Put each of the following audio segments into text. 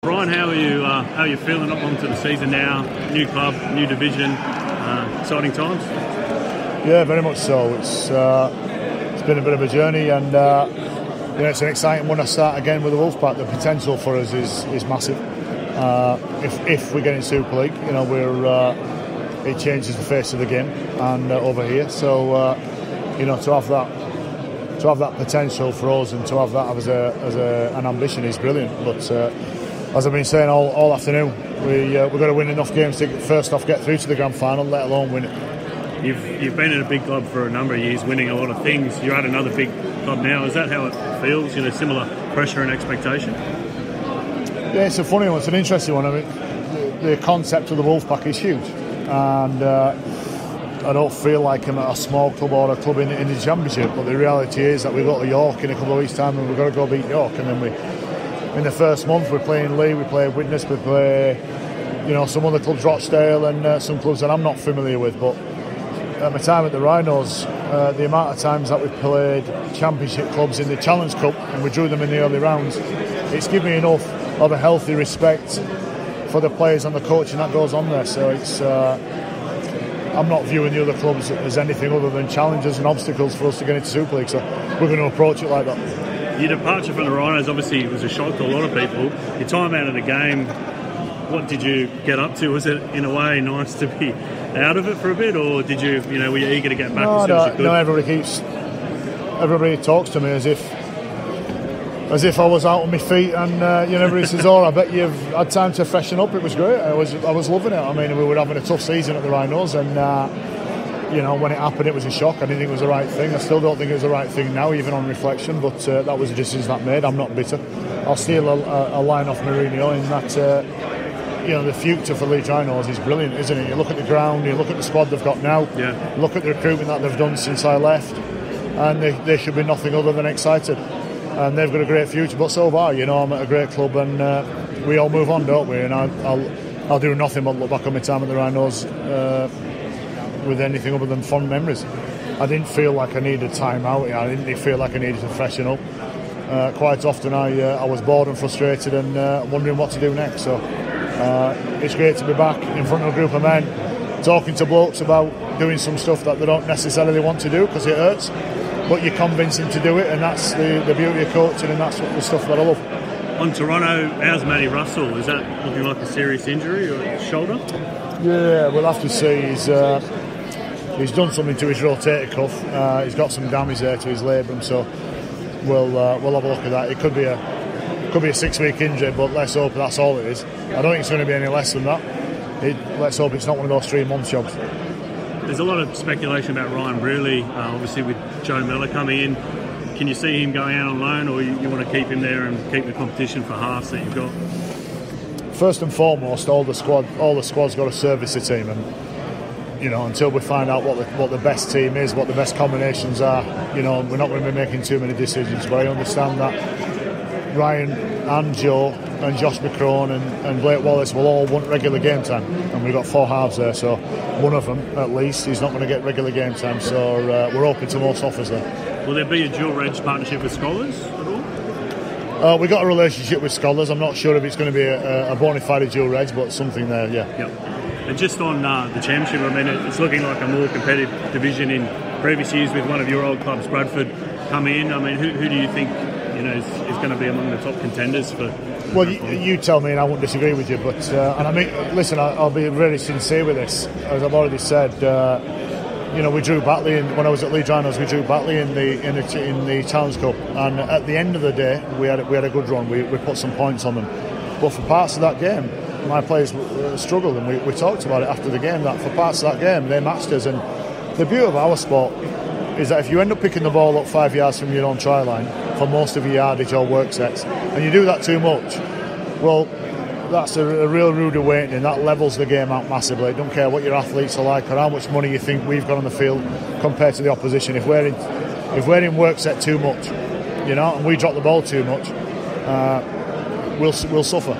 Brian, how are you feeling up onto the season now? New club, new division, exciting times? Yeah, very much so. It's been a bit of a journey, and it's an exciting one to start again with the Wolfpack. The potential for us is massive. If we get in Super League, it changes the face of the game and over here. So to have that potential for us and to have that as an ambition is brilliant. But as I've been saying all afternoon, we've got to win enough games to first off get through to the grand final, let alone win it. You've been at a big club for a number of years, winning a lot of things. You're at another big club now. Is that how it feels? Similar pressure and expectation? Yeah, it's a funny one. It's an interesting one. I mean, the concept of the Wolfpack is huge, and I don't feel like I'm at a small club or a club in the Championship. But the reality is that we've got to York in a couple of weeks' time, and we've got to go beat York. And then in the first month, we're playing Lee, we play Widnes, we play some other clubs, Rochdale, and some clubs that I'm not familiar with. But at my time at the Rhinos, the amount of times that we've played Championship clubs in the Challenge Cup and we drew them in the early rounds, it's given me enough of a healthy respect for the players and the coaching that goes on there. So it's I'm not viewing the other clubs as anything other than challenges and obstacles for us to get into Super League. So we're going to approach it like that. Your departure from the Rhinos obviously was a shock to a lot of people. Your time out of the game, what did you get up to? Was it in a way nice to be out of it for a bit, or did you, were you eager to get back as soon as you could? No, everybody talks to me as if I was out on my feet, and everybody says, "Oh, I bet you've had time to freshen up." It was great. I was loving it. I mean, we were having a tough season at the Rhinos, and when it happened, it was a shock. I didn't think it was the right thing. I still don't think it was the right thing now, even on reflection. But that was a decision that made. I'm not bitter. I'll steal a line off Mourinho in that. The future for Leeds Rhinos is brilliant, isn't it? You look at the ground, you look at the squad they've got now, look at the recruitment that they've done since I left, and they should be nothing other than excited. And they've got a great future, but so have I. I'm at a great club, and we all move on, don't we? And I'll do nothing but look back on my time at the Rhinos with anything other than fond memories. I didn't feel like I needed time out. I didn't feel like I needed to freshen up. Quite often I was bored and frustrated and wondering what to do next. So it's great to be back in front of a group of men talking to blokes about doing some stuff that they don't necessarily want to do because it hurts, but you convince them to do it, and that's the beauty of coaching, and that's the stuff that I love. On Toronto, how's Matty Russell? Is that looking like a serious injury or shoulder? Yeah, we'll have to see. He's done something to his rotator cuff. He's got some damage there to his labrum, so we'll have a look at that. It could be a 6-week injury, but let's hope that's all it is. I don't think it's going to be any less than that. Let's hope it's not one of those 3-month jobs. There's a lot of speculation about Ryan Brearley, obviously with Joe Miller coming in. Can you see him going out on loan, or you want to keep him there and keep the competition for halves that you've got? First and foremost, all the squad's got to service the team, and until we find out what the best team is, what the best combinations are, we're not going to be making too many decisions. But I understand that Ryan and Joe and Josh McCrone and Blake Wallace will all want regular game time, and we've got 4 halves there, so one of them at least is not going to get regular game time, so we're open to most offers there. Will there be a dual reg partnership with Scholars at all? We've got a relationship with Scholars. I'm not sure if it's going to be a bona fide dual reg, but something there, yeah. Yep. And just on the Championship, I mean, it's looking like a more competitive division in previous years with one of your old clubs, Bradford, coming in. I mean, who do you think is going to be among the top contenders for? Well, you tell me, and I won't disagree with you. But and I mean, listen, I'll be really sincere with this. As I've already said, we drew Batley when I was at Leeds Rhinos. We drew Batley in the Challenge Cup, and at the end of the day, we had a good run. We put some points on them, but for parts of that game, my players struggled, and we talked about it after the game, that for parts of that game they matched us. And the beauty of our sport is that if you end up picking the ball up 5 yards from your own try line for most of your yardage or work sets, and you do that too much, well, that's a real rude awakening. That levels the game out massively. I don't care what your athletes are like or how much money you think we've got on the field compared to the opposition. If we're in work set too much, and we drop the ball too much, we'll suffer.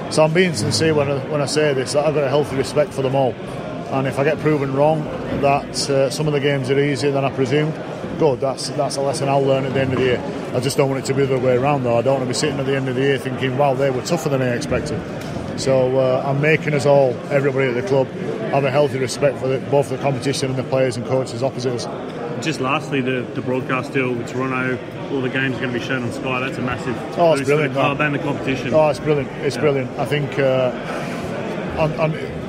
So I'm being sincere when I say this, that I've got a healthy respect for them all. And if I get proven wrong that some of the games are easier than I presumed, good, that's a lesson I'll learn at the end of the year. I just don't want it to be the other way around, though. I don't want to be sitting at the end of the year thinking, wow, they were tougher than I expected. So I'm making us all, everybody at the club, have a healthy respect for both the competition and the players and coaches opposite us. Just lastly, the broadcast deal with Toronto, all the games are going to be shown on Sky. That's a massive boost for the club and the competition. Oh, it's brilliant. It's brilliant. I think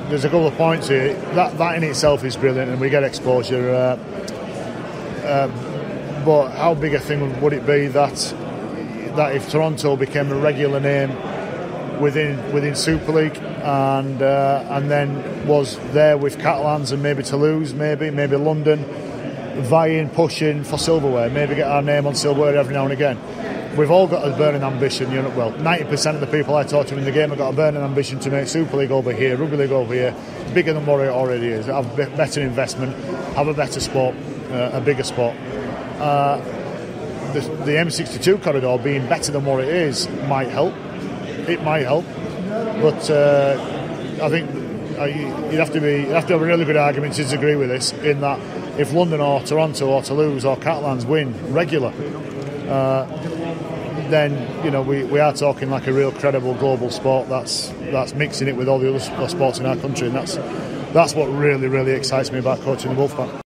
there's a couple of points here. That in itself is brilliant, and we get exposure. But how big a thing would it be that if Toronto became a regular name within Super League, and then was there with Catalans and maybe Toulouse, maybe London, vying, pushing for silverware, maybe get our name on silverware every now and again. We've all got a burning ambition, 90% of the people I talk to in the game have got a burning ambition to make Super League over here, Rugby League over here, bigger than what it already is, have better investment, have a better sport, a bigger sport. The M62 corridor being better than what it is might help. It might help, but I think you'd have to have a really good argument to disagree with this. In that, if London or Toronto or Toulouse or Catalans win regular, then we are talking like a real credible global sport that's mixing it with all the other sports in our country, and that's what really excites me about coaching the Wolfpack.